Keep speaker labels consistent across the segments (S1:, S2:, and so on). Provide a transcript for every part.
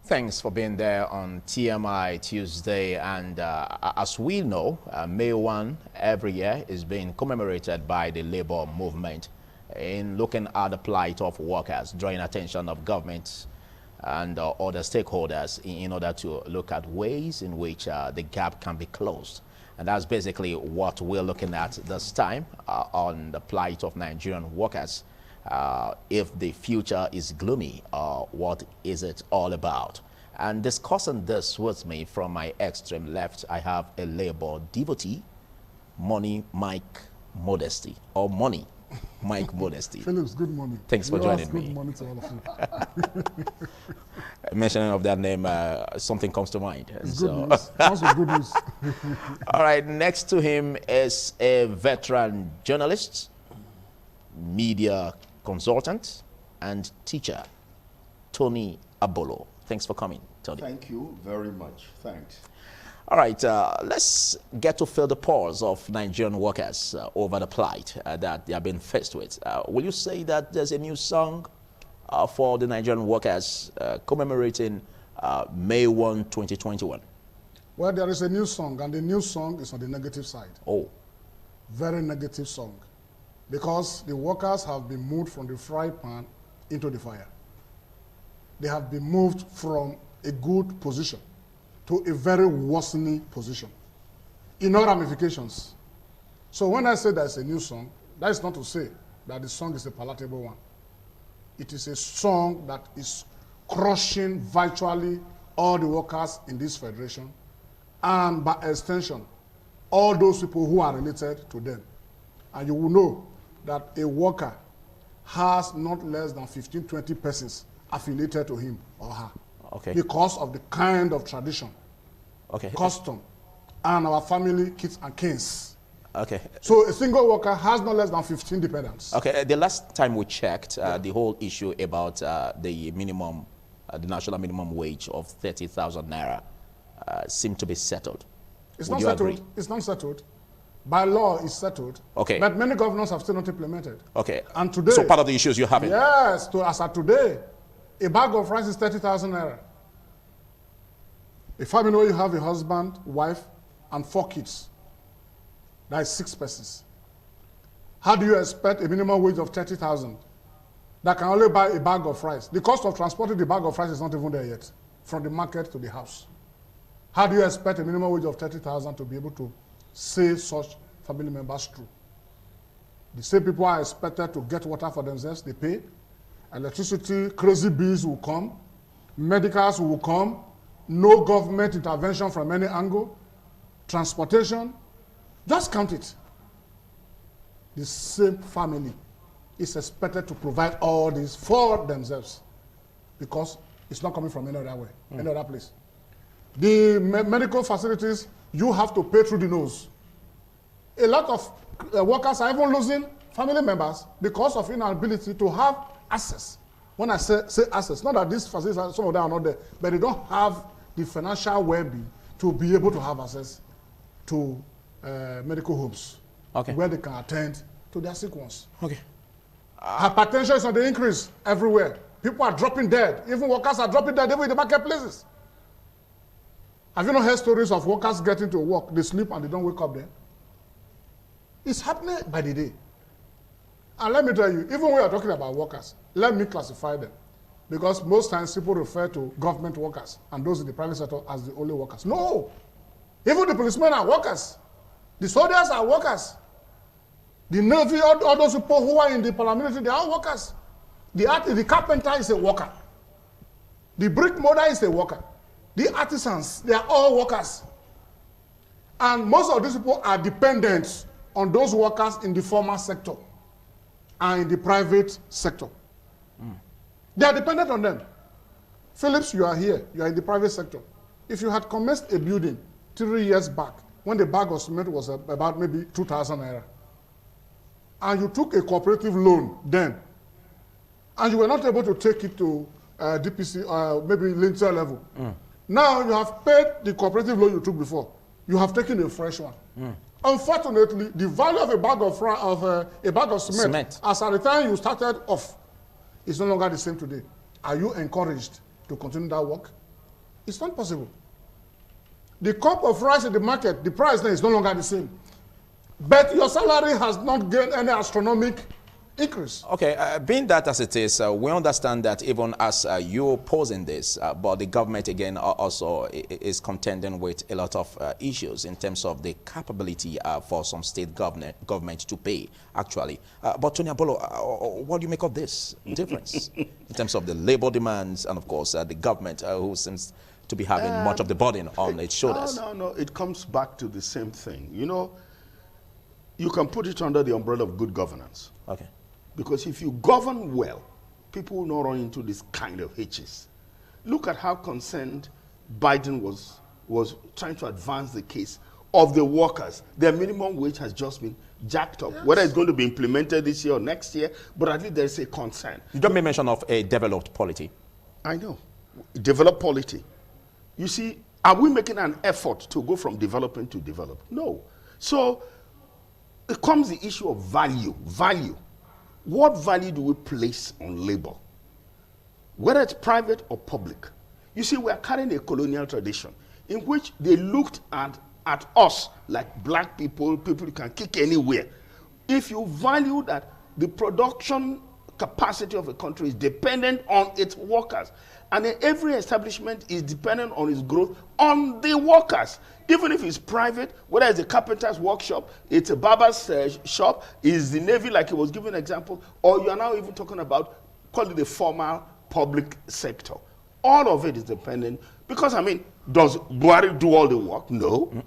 S1: Thanks for being there on TMI Tuesday. And as we know, May 1 every year is being commemorated by the labor movement in looking at the plight of workers, drawing attention of governments and other stakeholders in order to look at ways in which the gap can be closed. And that's basically what we're looking at this time on the plight of Nigerian workers. If the future is gloomy, what is it all about? And discussing this with me from my extreme left, I have a labor devotee, Money Mike Modesty, or Money Mike Modesty.
S2: Phillips, good morning.
S1: Thanks for joining me.
S2: Good morning to all of you.
S1: Mentioning of that name, something comes to mind.
S2: It's good news. Also good news.
S1: All right, next to him is a veteran journalist, media consultant, and teacher, Tony Abolo. Thanks for coming, Tony.
S3: Thank you very much. Thanks.
S1: All right, let's get to fill the pulse of Nigerian workers over the plight that they have been faced with. Will you say that there's a new song for the Nigerian workers commemorating May 1, 2021?
S2: Well, there is a new song, and the new song is on the negative side.
S1: Oh.
S2: Very negative song. Because the workers have been moved from the fry pan into the fire. They have been moved from a good position to a very worsening position in all ramifications. So when I say there's a new song, that is not to say that the song is a palatable one. It is a song that is crushing virtually all the workers in this federation, and by extension, all those people who are related to them. And you will know that a worker has not less than 15, 20 persons affiliated to him or her.
S1: Okay.
S2: Because of the kind of tradition,
S1: okay,
S2: custom, and our family kits and kins.
S1: Okay.
S2: So a single worker has no less than 15 dependents.
S1: Okay. The last time we checked, the whole issue about the minimum, the national minimum wage of 30,000 naira seemed to be settled.
S2: It's
S1: Would
S2: not
S1: you
S2: settled.
S1: agree?
S2: It's not settled. By law, it's settled.
S1: Okay.
S2: But many governors have still not implemented.
S1: Okay.
S2: And today,
S1: so part of the issues you're having.
S2: Yes. As of today, a bag of rice is 30,000 naira. A family where you have a husband, wife, and 4 kids, that is 6 persons. How do you expect a minimum wage of 30,000 that can only buy a bag of rice? The cost of transporting the bag of rice is not even there yet, from the market to the house. How do you expect a minimum wage of 30,000 to be able to see such family members through? The same people are expected to get water for themselves, they pay. Electricity, crazy bills will come. Medicals will come. No government intervention from any angle. Transportation. Just count it. The same family is expected to provide all this for themselves because it's not coming from any other way, any other place. The medical facilities, you have to pay through the nose. A lot of workers are even losing family members because of inability to have access. When I say access, not that these facilities, some of them are not there, but they don't have the financial well-being to be able to have access to medical homes,
S1: okay,
S2: where they can attend to their sick ones.
S1: Okay.
S2: Hypertension is on the increase everywhere. People are dropping dead. Even workers are dropping dead even in the marketplaces. Have you not heard stories of workers getting to work, they sleep and they don't wake up there? It's happening by the day. And let me tell you, even when we are talking about workers, let me classify them. Because most times people refer to government workers and those in the private sector as the only workers. No! Even the policemen are workers. The soldiers are workers. The Navy, all those people who are in the paramilitary, they are workers. The carpenter is a worker. The brick molder is a worker. The artisans, they are all workers. And most of these people are dependent on those workers in the formal sector and in the private sector. They are dependent on them. Phillips, you are here. You are in the private sector. If you had commenced a building 3 years back, when the bag of cement was about maybe 2,000 naira, and you took a cooperative loan then, and you were not able to take it to DPC, maybe lintel level. Now you have paid the cooperative loan you took before. You have taken a fresh one. Unfortunately, the value of a bag of cement, as at the time you started off, is no longer the same today. Are you encouraged to continue that work? It's not possible. The cup of rice in the market, the price there is no longer the same. But your salary has not gained any astronomical increase.
S1: Okay, being that as it is, we understand that even as you're posing this, but the government again also is contending with a lot of issues in terms of the capability for some state government to pay, actually. But Tony Abolo, what do you make of this difference in terms of the labor demands and, of course, the government who seems to be having much of the burden on its shoulders?
S3: No. It comes back to the same thing. You know, you can put it under the umbrella of good governance.
S1: Okay.
S3: Because if you govern well, people will not run into this kind of hitches. Look at how concerned Biden was trying to advance the case of the workers. Their minimum wage has just been jacked up. Yes. Whether it's going to be implemented this year or next year, but at least there's a concern.
S1: You don't make mention of a developed polity.
S3: I know. Developed polity. You see, are we making an effort to go from developing to developed? No. So it comes the issue of value. Value. What value do we place on labor? Whether it's private or public. You see, we are carrying a colonial tradition in which they looked at us like black people you can kick anywhere. If you value that the production capacity of a country is dependent on its workers, and every establishment is dependent on its growth on the workers. Even if it's private, whether it's a carpenter's workshop, it's a barber's shop, is the Navy, like he was giving an example, or you are now even talking about, call it the formal public sector. All of it is dependent, because, I mean, does Buhari do all the work? No.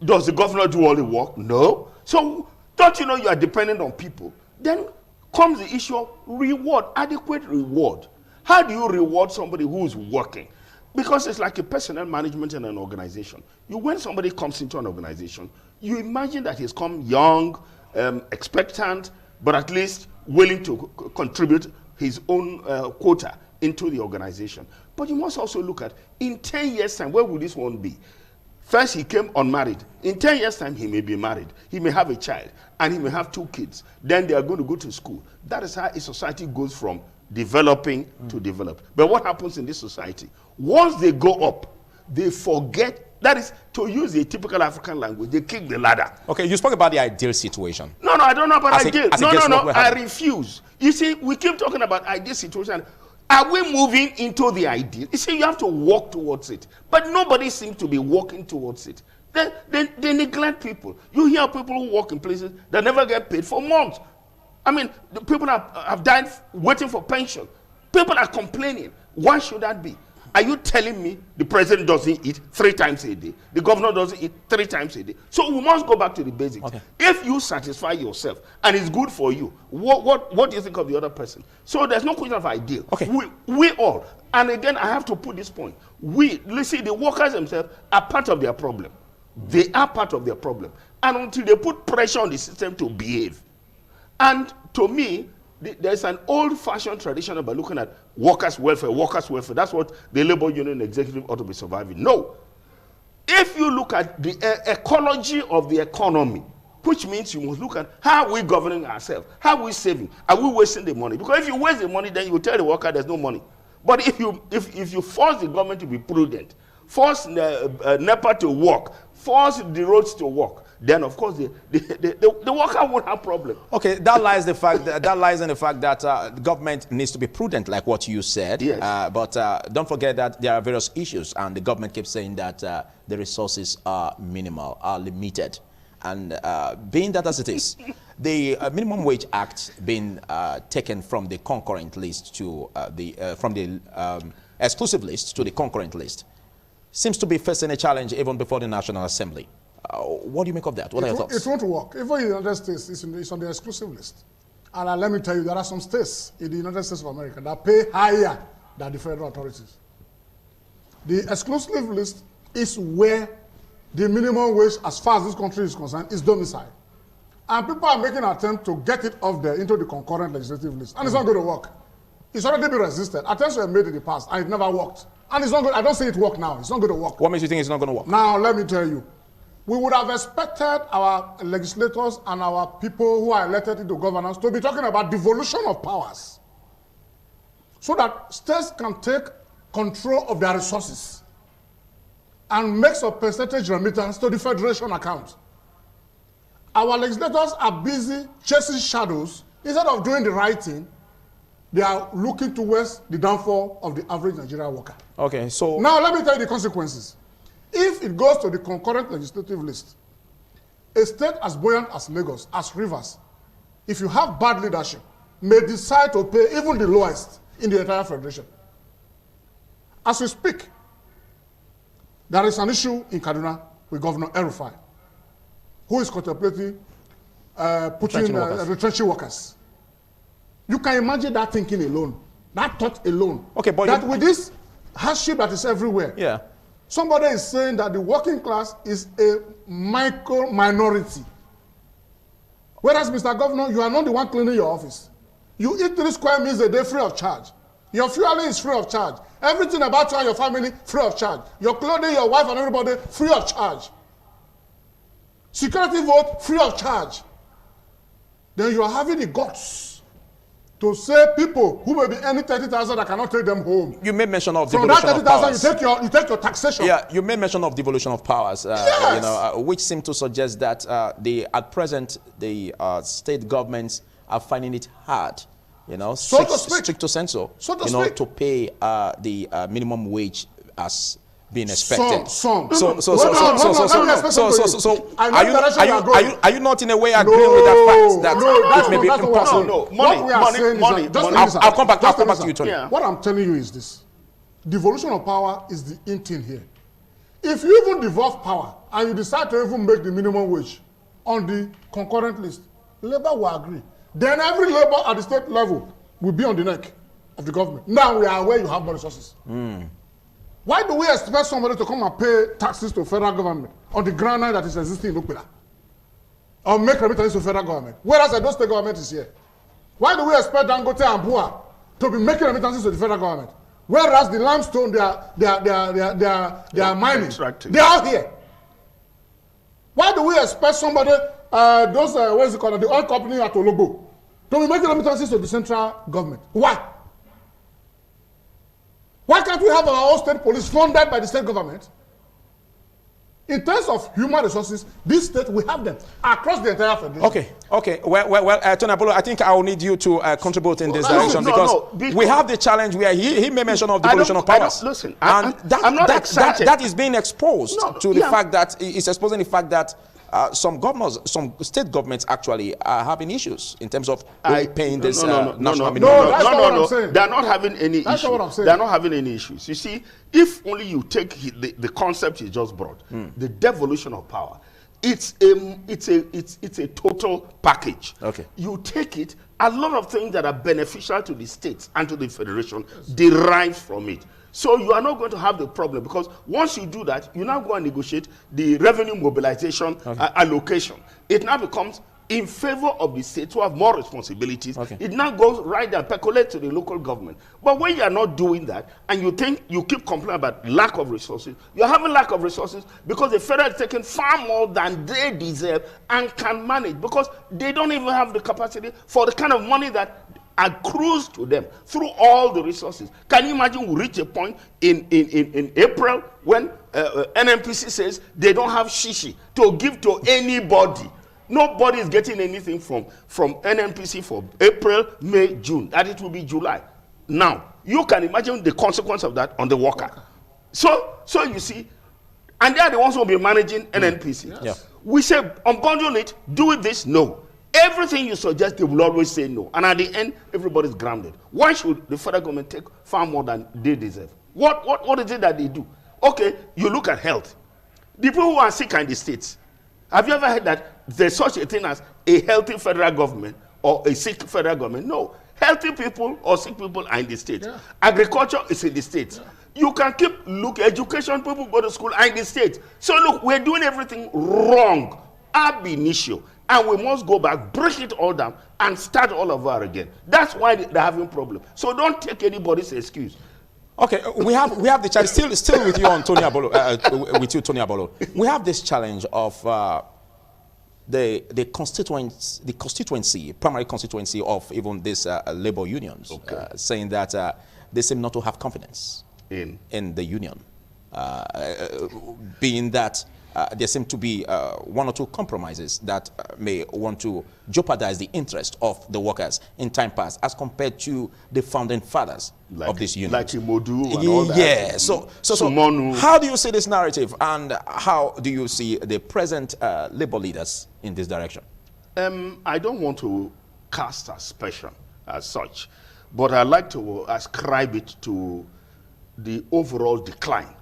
S3: Does the governor do all the work? No. So, don't you know you are dependent on people? Then comes the issue of reward, adequate reward. How do you reward somebody who is working? Because it's like a personnel management in an organization. When somebody comes into an organization, you imagine that he's come young, expectant, but at least willing to contribute his own quota into the organization. But you must also look at, in 10 years' time, where will this one be? First, he came unmarried. In 10 years' time, he may be married. He may have a child, and he may have 2 kids. Then they are going to go to school. That is how a society goes from developing to develop. But what happens in this society? Once they go up, they forget, that is, to use a typical African language, they kick the ladder.
S1: Okay, you spoke about the ideal situation.
S3: No, I don't know about ideal. No, I refuse. You see, we keep talking about ideal situation. Are we moving into the ideal? You see, you have to walk towards it. But nobody seems to be walking towards it. They neglect people. You hear people who work in places that never get paid for months. I mean, the people have died waiting for pension. People are complaining. Why should that be? Are you telling me the president doesn't eat 3 times a day? The governor doesn't eat 3 times a day? So we must go back to the basics. Okay. If you satisfy yourself and it's good for you, what do you think of the other person? So there's no question of ideal.
S1: Okay.
S3: We all, and again, I have to put this point. Listen, the workers themselves are part of their problem. They are part of their problem. And until they put pressure on the system to behave. And to me, there's an old-fashioned tradition about looking at workers' welfare. That's what the labor union executive ought to be surviving. No. If you look at the ecology of the economy, which means you must look at how are we governing ourselves? How are we saving? Are we wasting the money? Because if you waste the money, then you tell the worker there's no money. But if you force the government to be prudent, force NEPA to work, force the roads to work, then of course the worker won't have problem.
S1: Okay, that lies in the fact that the government needs to be prudent, like what you said.
S3: Yes.
S1: But don't forget that there are various issues, and the government keeps saying that the resources are minimal, are limited. And being that as it is, the Minimum Wage Act being taken from the concurrent list to from the exclusive list to the concurrent list seems to be facing a challenge even before the National Assembly. What do you make of that? What are your thoughts?
S2: It won't work. Even in the United States, it's on the exclusive list. And let me tell you, there are some states in the United States of America that pay higher than the federal authorities. The exclusive list is where the minimum wage, as far as this country is concerned, is domiciled. And people are making an attempt to get it off there into the concurrent legislative list. And it's not going to work. It's already been resisted. Attempts were made in the past, and it never worked. And it's not good. I don't say it work now. It's not going to work.
S1: What makes you think it's not going to work?
S2: Now, let me tell you. We would have expected our legislators and our people who are elected into governance to be talking about devolution of powers so that states can take control of their resources. and makes a percentage remittance to the federation account. Our legislators are busy chasing shadows. Instead of doing the right thing, they are looking towards the downfall of the average Nigerian worker.
S1: Okay, so...
S2: Now, let me tell you the consequences. If it goes to the concurrent legislative list, a state as buoyant as Lagos, as Rivers, if you have bad leadership, may decide to pay even the lowest in the entire federation. As we speak, there is an issue in Kaduna with Governor El-Rufai, who is contemplating retrenching workers. You can imagine that thinking alone, that thought alone.
S1: Okay, but
S2: that with this hardship that is everywhere,
S1: yeah,
S2: somebody is saying that the working class is a minority. Whereas, Mr. Governor, you are not the one cleaning your office. You eat 3 square meals a day free of charge. Your fueling is free of charge. Everything about you and your family, free of charge. Your clothing, your wife and everybody, free of charge. Security vote, free of charge. Then you are having the guts to say people who may be earning 30,000 that cannot take them home.
S1: You made mention of
S2: from
S1: devolution
S2: that 30,000,
S1: of
S2: you take your taxation.
S1: Yeah, you made mention of devolution of powers,
S2: yes.
S1: You know, which seem to suggest that at present the state governments are finding it hard, you know, strict to censor, to pay the minimum wage as being expected.
S2: So
S1: are you not in a way agreeing with that fact that it may be impossible?
S3: Money.
S1: I'll come back to you, Tony.
S2: Yeah. What I'm telling you is this: devolution of power is the in thing here. If you even devolve power and you decide to even make the minimum wage on the concurrent list, Labour will agree. Then every Labour at the state level will be on the neck of the government. Now we are aware you have more resources. Why do we expect somebody to come and pay taxes to federal government on the ground that is existing in Okpila? Or make remittances to federal government? Whereas the state government is here. Why do we expect Dangote and Bua to be making remittances to the federal government? Whereas the limestone they are mining, they are out here. Why do we expect somebody, what is it called, the oil company at Ologbo, to be making remittances to the central government? Why? Why can't we have our own state police funded by the state government? In terms of human resources, this state, we have them across the entire federation.
S1: Okay. Well, Tony Abolo, I think I will need you to contribute in this direction because we have the challenge where he made mention of devolution of powers.
S3: Listen,
S1: I'm
S3: not excited.
S1: That is being exposed to the fact that it's exposing the fact that some governors, some state governments actually are having issues in terms of paying this national minimum.
S2: No.
S3: They're not having any issues.
S2: That's what I'm saying.
S3: They're not having any issues. You see, if only you take the concept he just brought, the devolution of power, it's a total package.
S1: Okay.
S3: You take it, a lot of things that are beneficial to the states and to the federation derive from it. So you are not going to have the problem because once you do that, you now go and negotiate the revenue mobilization allocation. It now becomes in favor of the states who have more responsibilities. It now goes right there, percolate to the local government. But when you are not doing that and you think you keep complaining about lack of resources, you're having lack of resources because the federal is taking far more than they deserve and can manage because they don't even have the capacity for the kind of money that accrues to them through all the resources. Can you imagine we reach a point in April when NNPC says they don't have shishi to give to anybody? Nobody is getting anything from NNPC for April, May, June. That it will be July. Now, you can imagine the consequence of that on the worker. So you see, and they are the ones who will be managing NNPC.
S2: Yes.
S3: We say, unbundle it, do this, no. Everything you suggest, they will always say no. And at the end, everybody's grounded. Why should the federal government take far more than they deserve? What is it that they do? Okay, you look at health. The people who are sick are in the states. Have you ever heard that there's such a thing as a healthy federal government or a sick federal government? No. Healthy people or sick people are in the states.
S2: Yeah.
S3: Agriculture is in the states. Yeah. You can keep education, people go to school are in the states. So look, we're doing everything wrong, ab initio. And we must go back, break it all down, and start all over again. That's why they're having problems. So don't take anybody's excuse.
S1: Okay, we have the challenge. Still with you on Tony Abolo. Tony Abolo. We have this challenge of the constituency, primary constituency of even these labor unions, saying that they seem not to have confidence in the union. being that there seem to be one or two compromises that may want to jeopardize the interest of the workers in time past as compared to the founding fathers of this union.
S3: Like Imodu and all that.
S1: Yeah, so how do you see this narrative, and how do you see the present labor leaders in this direction?
S3: I don't want to cast aspersion as such, but I like to ascribe it to the overall decline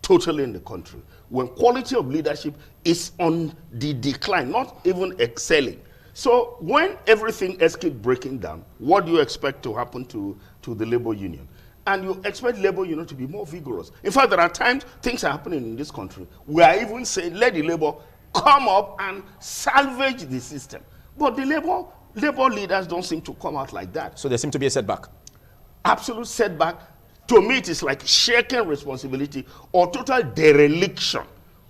S3: totally in the country. When quality of leadership is on the decline, not even excelling. So when everything else keeps breaking down, what do you expect to happen to the labor union? And you expect labor union to be more vigorous. In fact, there are times things are happening in this country. We are even saying, let the labor come up and salvage the system. But the labor leaders don't seem to come out like that.
S1: So there seems to be a setback.
S3: Absolute setback. To me, it is like shaking responsibility or total dereliction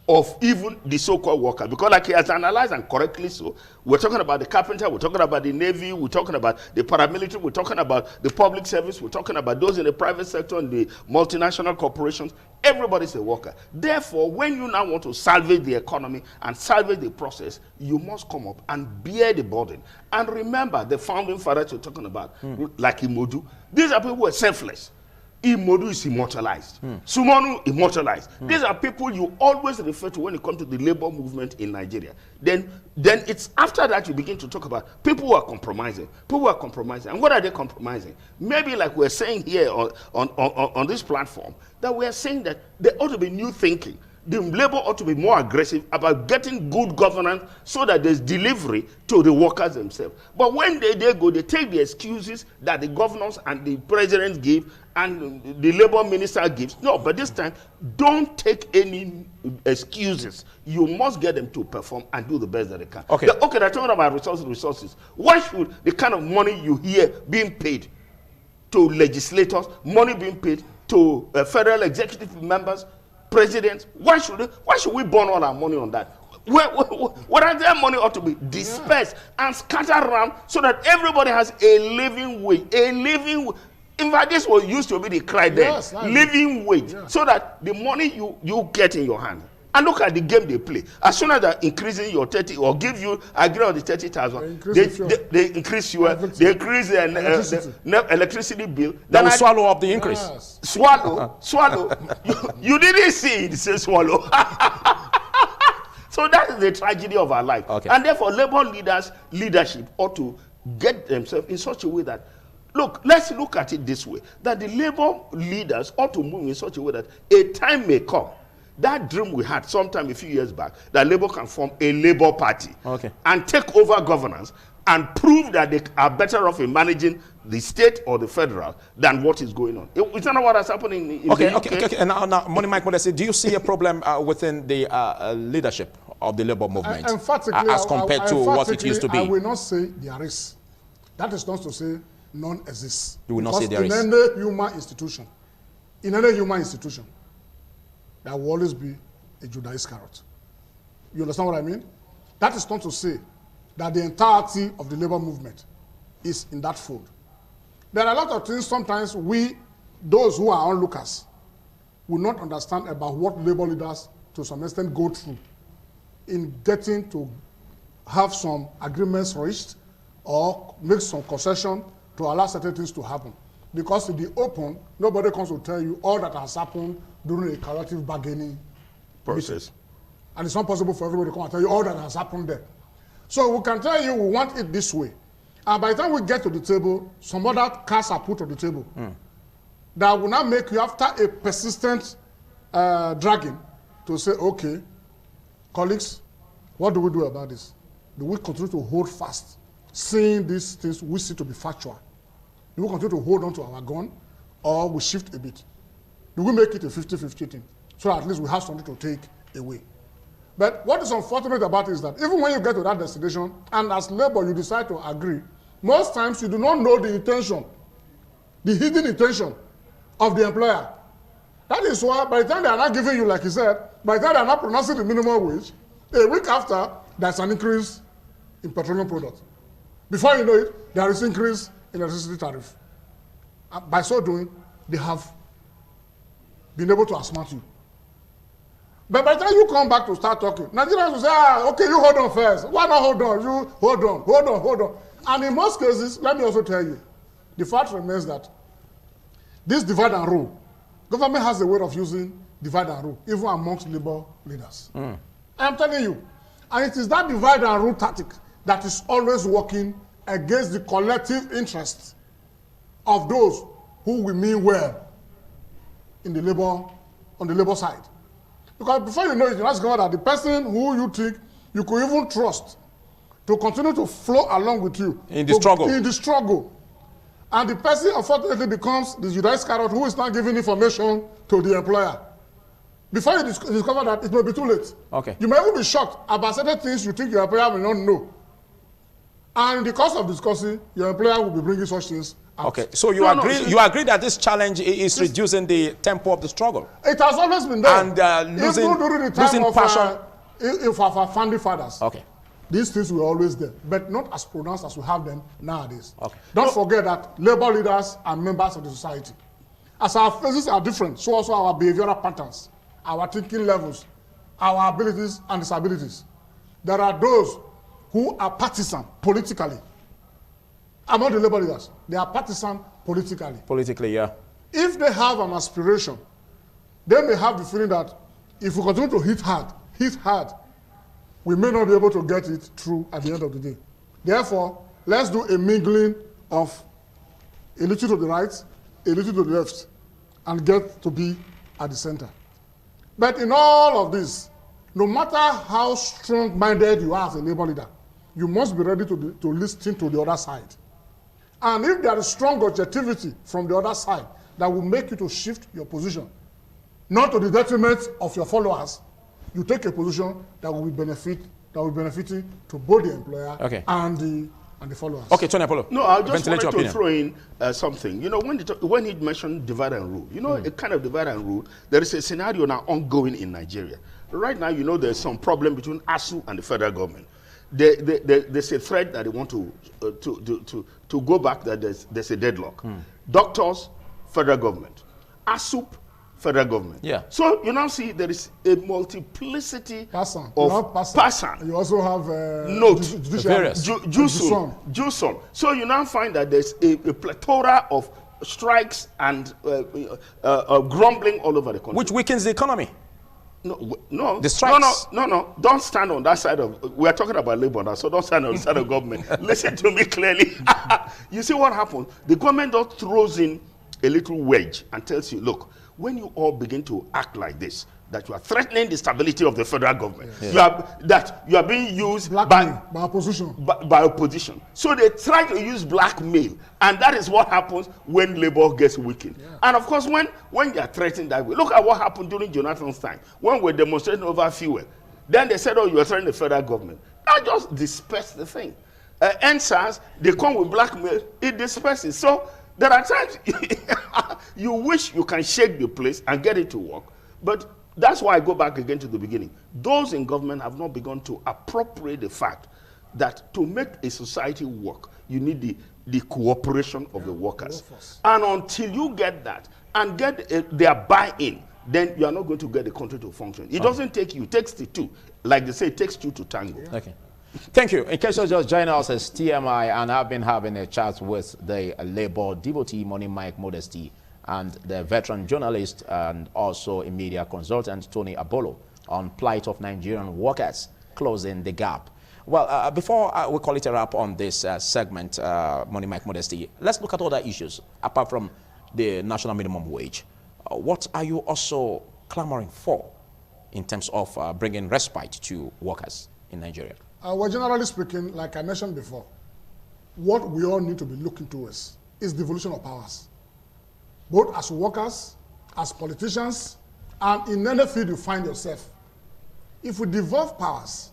S3: of even the so-called worker. Because like he has analyzed, and correctly so, we're talking about the carpenter, we're talking about the Navy, we're talking about the paramilitary, we're talking about the public service, we're talking about those in the private sector and the multinational corporations. Everybody's a worker. Therefore, when you now want to salvage the economy and salvage the process, you must come up and bear the burden. And remember, the founding fathers you're talking about, like Imodu, these are people who are selfless. Imodu is immortalized. Sumonu immortalized. These are people you always refer to when it comes to the labor movement in Nigeria. Then it's after that you begin to talk about people who are compromising. People who are compromising. And what are they compromising? Maybe like we're saying here on this platform, that we're saying that there ought to be new thinking. The labor ought to be more aggressive about getting good governance so that there's delivery to the workers themselves. But when they go, they take the excuses that the governors and the president give and the labor minister gives. No, but this time, don't take any excuses. You must get them to perform and do the best that they can.
S1: Okay.
S3: They're talking about resources. Why should the kind of money you hear being paid to legislators, money being paid to federal executive members, presidents, why should we burn all our money on that? Where their money ought to be dispersed and scattered around so that everybody has a living wage. In fact, this was used to be the cry then. Living wage. So that the money you get in your hand. And look at the game they play. As soon as they're increasing your 30 or give you, agree on the 30,000, they increase fuel, they increase the electricity bill.
S1: Then will swallow up the increase.
S2: Yes.
S3: Swallow. you didn't see it say swallow. So that is the tragedy of our life.
S1: Okay.
S3: And therefore, labor leadership ought to get themselves in such a way that, look, let's look at it this way, that the labor leaders ought to move in such a way that a time may come. That dream we had sometime a few years back, that Labour can form a Labour Party and take over governance and prove that they are better off in managing the state or the federal than what is going on. Is that not what has happened in the UK?
S1: Okay. And now Money Mike Modesi, do you see a problem within the leadership of the Labour movement as compared to what it used to be?
S2: I will not say there is. That is not to say none exists.
S1: You will not say there is.
S2: In any human institution, there will always be a Judas Iscariot. You understand what I mean? That is not to say that the entirety of the labor movement is in that fold. There are a lot of things sometimes we, those who are onlookers, will not understand about what labor leaders to some extent go through in getting to have some agreements reached or make some concession to allow certain things to happen. Because in the open, nobody comes to tell you all that has happened during a collective bargaining process. And it's not possible for everybody to come and tell you all that has happened there. So we can tell you we want it this way. And by the time we get to the table, some other cards are put on the table that will now make you, after a persistent dragging, to say, okay, colleagues, what do we do about this? Do we continue to hold fast, seeing these things we see to be factual? Do we continue to hold on to our gun, or we shift a bit? Do we make it a 50-50 thing? So at least we have something to take away. But what is unfortunate about it is that even when you get to that destination, and as labor you decide to agree, most times you do not know the intention, the hidden intention of the employer. That is why by the time they are not giving you, like you said, by the time they are not pronouncing the minimum wage, a week after, there's an increase in petroleum products. Before you know it, there is increase in electricity tariff. By so doing, they have been able to outsmart you. But by the time you come back to start talking, Nigerians will say, okay, you hold on first. Why not hold on? You hold on. And in most cases, let me also tell you, the fact remains that this divide and rule, government has a way of using divide and rule, even amongst labor leaders. I'm telling you. And it is that divide and rule tactic that is always working against the collective interests of those who we mean well in the labor, on the labor side. Because before you know it, you discover that the person who you think you could even trust to continue to flow along with you
S1: in the
S2: struggle. And the person unfortunately becomes the Judas Iscariot who is not giving information to the employer. Before you discover that, it may be too late.
S1: Okay.
S2: You may even be shocked about certain things you think your employer may not know. And in the course of discussing, your employer will be bringing such things out.
S1: Okay, so you agree that this challenge is reducing the tempo of the struggle?
S2: It has always been there.
S1: And losing,
S2: even during the time of
S1: passion.
S2: If our founding fathers.
S1: Okay.
S2: These things were always there, but not as pronounced as we have them nowadays.
S1: Okay.
S2: Don't forget that labor leaders are members of the society. As our phases are different, so also our behavioral patterns, our thinking levels, our abilities and disabilities. There are those who are partisan politically. Among the labor leaders, they are partisan politically.
S1: Politically, yeah.
S2: If they have an aspiration, they may have the feeling that if we continue to hit hard, we may not be able to get it through at the end of the day. Therefore, let's do a mingling of a little to the right, a little to the left, and get to be at the center. But in all of this, no matter how strong-minded you are as a labor leader, you must be ready to listen to the other side. And if there is strong objectivity from the other side that will make you to shift your position, not to the detriment of your followers, you take a position that will be benefiting to both the employer and the followers.
S3: Okay, Tony Apollo. No, I just wanted to throw in something. You know, when he mentioned divide and rule, you know, a kind of divide and rule, there is a scenario now ongoing in Nigeria. Right now, you know, there's some problem between ASU and the federal government. There's a threat that they want to go back, that there's a deadlock. Doctors, federal government. ASUP, federal government. Yeah. So you now see there is a multiplicity of person.
S2: You also have
S3: JUSUN. So you now find that there's a plethora of strikes and grumbling all over the country,
S1: which weakens the economy.
S3: No.
S1: The strikes.
S3: No. Don't stand on that side of. We are talking about labor now, so don't stand on the side of government. Listen to me clearly. You see what happens? The government just throws in a little wedge and tells you, look, when you all begin to act like this, that you are threatening the stability of the federal government, you are being used by opposition. So they try to use blackmail, and that is what happens when labor gets weakened. Yeah. And of course, when they are threatened that way, look at what happened during Jonathan's time when we're demonstrating over fuel. Then they said, oh, you are threatening the federal government. That just dispersed the thing. NSAS, they come with blackmail, it disperses. So there are times you wish you can shake the place and get it to work, but that's why I go back again to the beginning. Those in government have not begun to appropriate the fact that to make a society work, you need the cooperation of the workers. And until you get that and get their buy-in, then you are not going to get the country to function. It doesn't take you, it takes the two. Like they say, it takes two to tango.
S1: Yeah. Okay. Thank you. In case you're just joining us, as TMI, and I've been having a chat with the labor devotee, Money Mike Modesty, and the veteran journalist and also a media consultant, Tony Abolo, on plight of Nigerian workers, closing the gap. Well, before we call it a wrap on this segment, Money Mike Modesty, let's look at other issues apart from the national minimum wage. What are you also clamoring for in terms of bringing respite to workers in Nigeria?
S2: Well, generally speaking, like I mentioned before, what we all need to be looking towards is devolution of powers, both as workers, as politicians, and in any field you find yourself. If we devolve powers,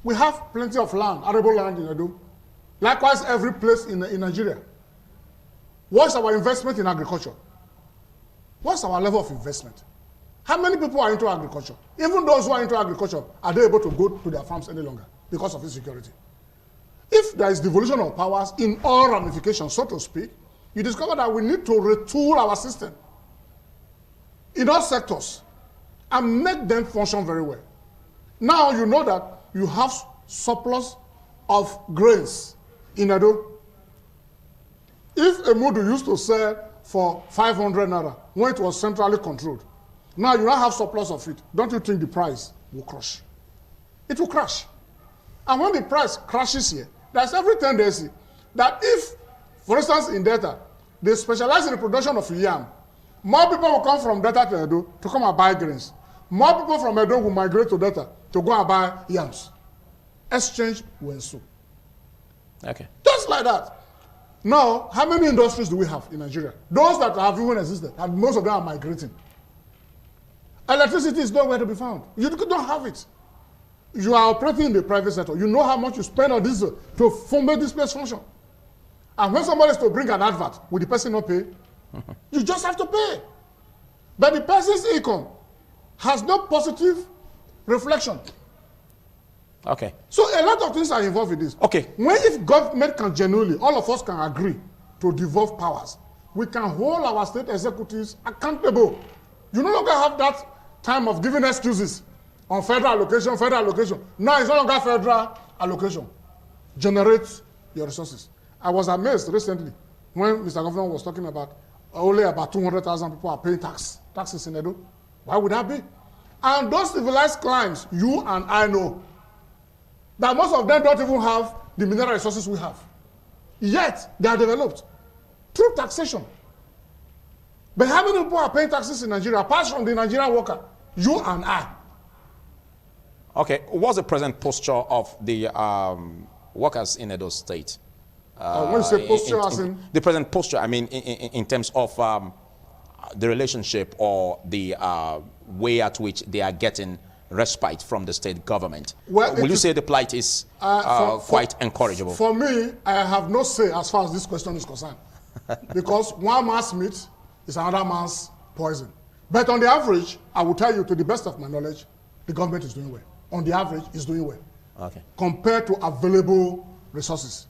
S2: we have plenty of land, arable land in Edo. Likewise, every place in Nigeria. What's our investment in agriculture? What's our level of investment? How many people are into agriculture? Even those who are into agriculture, are they able to go to their farms any longer because of insecurity? If there is devolution of powers in all ramifications, so to speak, you discover that we need to retool our system. in all sectors and make them function very well. Now you know that you have surplus of grains in Edo. If a mudu used to sell for 500 naira when it was centrally controlled, now you don't have surplus of it. Don't you think the price will crash? It will crash. And when the price crashes here, there's every tendency that if, for instance, in Delta, they specialize in the production of yam, more people will come from Delta to Edo to come and buy grains. More people from Edo will migrate to Delta to go and buy yams. Exchange will ensue.
S1: Okay.
S2: Just like that. Now, how many industries do we have in Nigeria? Those that have even existed, and most of them are migrating. Electricity is nowhere to be found. You don't have it. You are operating in the private sector. You know how much you spend on diesel to make this place function. And when somebody is to bring an advert, will the person not pay? You just have to pay. But the person's income has no positive reflection.
S1: Okay.
S2: So a lot of things are involved in this.
S1: Okay.
S2: When if government can genuinely, all of us can agree to devolve powers, we can hold our state executives accountable. You no longer have that time of giving excuses on federal allocation, federal allocation. Now it's no longer federal allocation. Generate your resources. I was amazed recently when Mr. Governor was talking about only about 200,000 people are paying taxes in Edo. Why would that be? And those civilized climes, you and I know, that most of them don't even have the mineral resources we have. Yet, they are developed through taxation. But how many people are paying taxes in Nigeria, apart from the Nigerian worker? You and I.
S1: Okay, what's the present posture of the workers in Edo State?
S2: When you say posture, as in?
S1: The present posture, I mean, in terms of the relationship or the way at which they are getting respite from the state government.
S2: Well,
S1: will you say the plight is quite encourageable?
S2: For me, I have no say as far as this question is concerned. Because one man's meat is another man's poison. But on the average, I will tell you, to the best of my knowledge, the government is doing well. On the average, it's doing well.
S1: Okay.
S2: Compared to available resources.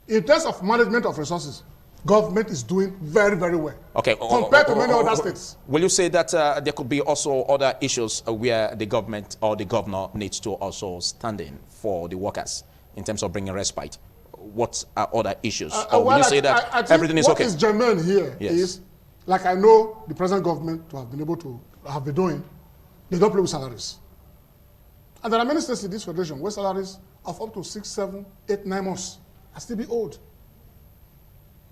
S2: In terms of management of resources, government is doing very, very well.
S1: Okay.
S2: Compared to many other states.
S1: Will you say that there could be also other issues where the government or the governor needs to also stand in for the workers in terms of bringing respite? What are other issues? Or will you say that
S2: I think
S1: everything is okay?
S2: What is germane here is, like I know the present government to have been able to have been doing, they don't play with salaries. And there are many states in this federation where salaries of up to 6, 7, 8, 9 months are still be owed.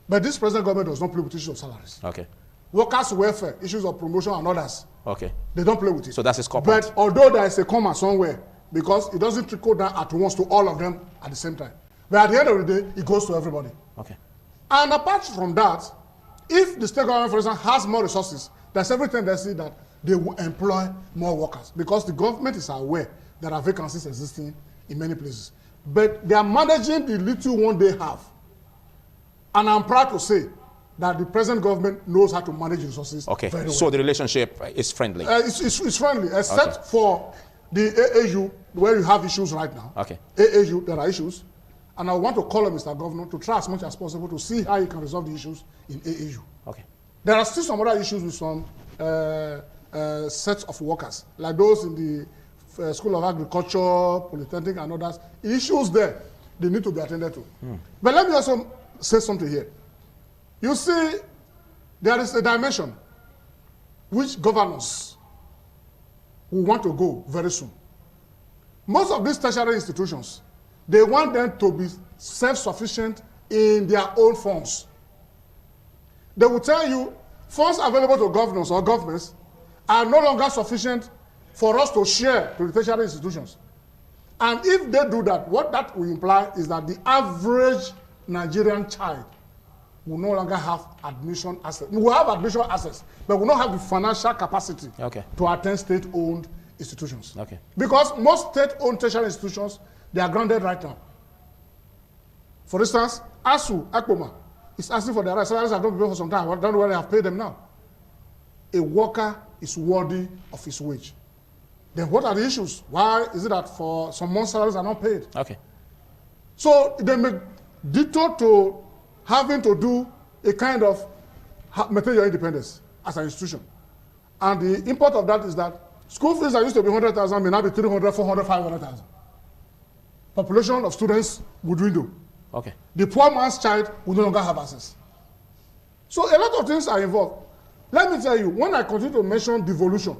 S2: But this present government does not play with issues of salaries.
S1: Okay.
S2: Workers' welfare, issues of promotion and others.
S1: Okay.
S2: They don't play with it.
S1: So that's his corporate.
S2: But although there is a comma somewhere, because it doesn't trickle down at once to all of them at the same time. But at the end of the day, it goes to everybody.
S1: Okay.
S2: And apart from that, if the state government, for example, has more resources, there's every tendency that they will employ more workers because the government is aware there are vacancies existing in many places. But they are managing the little one they have. And I'm proud to say that the present government knows how to manage resources very well.
S1: So the relationship is friendly?
S2: It's friendly, except for the AAU, where you have issues right now.
S1: Okay.
S2: AAU, there are issues. And I want to call on Mr. Governor to try as much as possible to see how he can resolve the issues in AAU. Okay. There are still some other issues with some sets of workers, like those in the School of Agriculture, Polytechnic, and others. Issues there, they need to be attended to. But let me also say something here. You see, there is a dimension which governors will want to go very soon. Most of these tertiary institutions, they want them to be self-sufficient in their own funds. They will tell you funds available to governors or governments are no longer sufficient for us to share to the tertiary institutions. And if they do that, what that will imply is that the average Nigerian child will no longer have admission access. We will have admission access, but will not have the financial capacity to attend state-owned institutions. Because most state-owned tertiary institutions, they are grounded right now. For instance, ASU, Akpoma, is asking for their rights. Salaries have not been paid for some time. I don't know whether they have paid them now. A worker is worthy of his wage. Then what are the issues? Why is it that for some months salaries are not paid? So they may detour to having to do a kind of maintain your independence as an institution. And the import of that is that school fees that used to be 100,000 may now be 300, 400, 500,000. Population of students would dwindle.
S1: Okay.
S2: The poor man's child will no longer have access. So a lot of things are involved. Let me tell you, when I continue to mention devolution,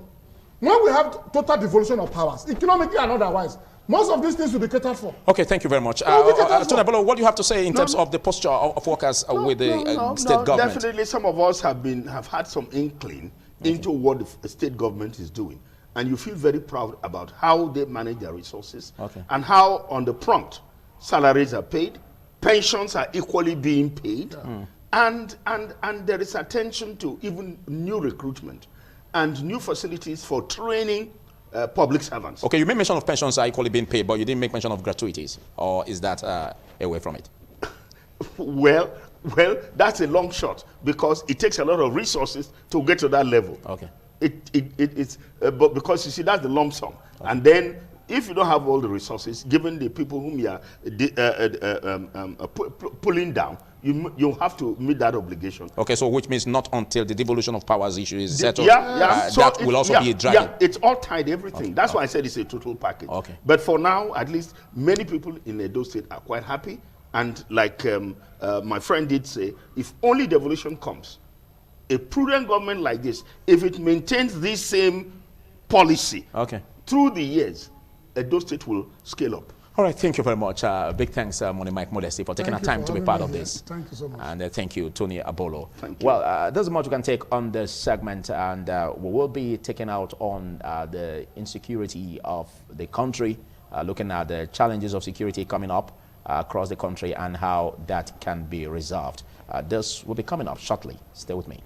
S2: when we have total devolution of powers, economically and otherwise, most of these things will be catered for.
S1: Okay, thank you very much. Tony Abolo, what do you have to say in terms of the posture of workers with the state government?
S3: Definitely, some of us have had some inkling into what the state government is doing. And you feel very proud about how they manage their resources and how on the prompt salaries are paid, pensions are equally being paid, and there is attention to even new recruitment and new facilities for training public servants.
S1: Okay, you made mention of pensions are equally being paid, but you didn't make mention of gratuities, or is that away from it?
S3: Well, that's a long shot because it takes a lot of resources to get to that level.
S1: Okay.
S3: It's but because you see that's the lump sum, and then if you don't have all the resources, given the people whom you are pulling down, you have to meet that obligation.
S1: Okay, so which means not until the devolution of powers issue is settled. So that will also be a drag.
S3: Yeah, it's all tied, everything. That's why I said it's a total package.
S1: Okay.
S3: But for now, at least many people in Edo State are quite happy, and like my friend did say, if only devolution comes, a prudent government like this, if it maintains this same policy through the years, Edo State will scale up.
S1: All right, thank you very much. Big thanks, Money Mike Modesty, for taking the time to be part of this.
S2: Thank you so much.
S1: And thank you, Tony Abolo.
S3: Thank you.
S1: Well, there's much we can take on this segment, and we will be taking out on the insecurity of the country, looking at the challenges of security coming up across the country and how that can be resolved. This will be coming up shortly. Stay with me.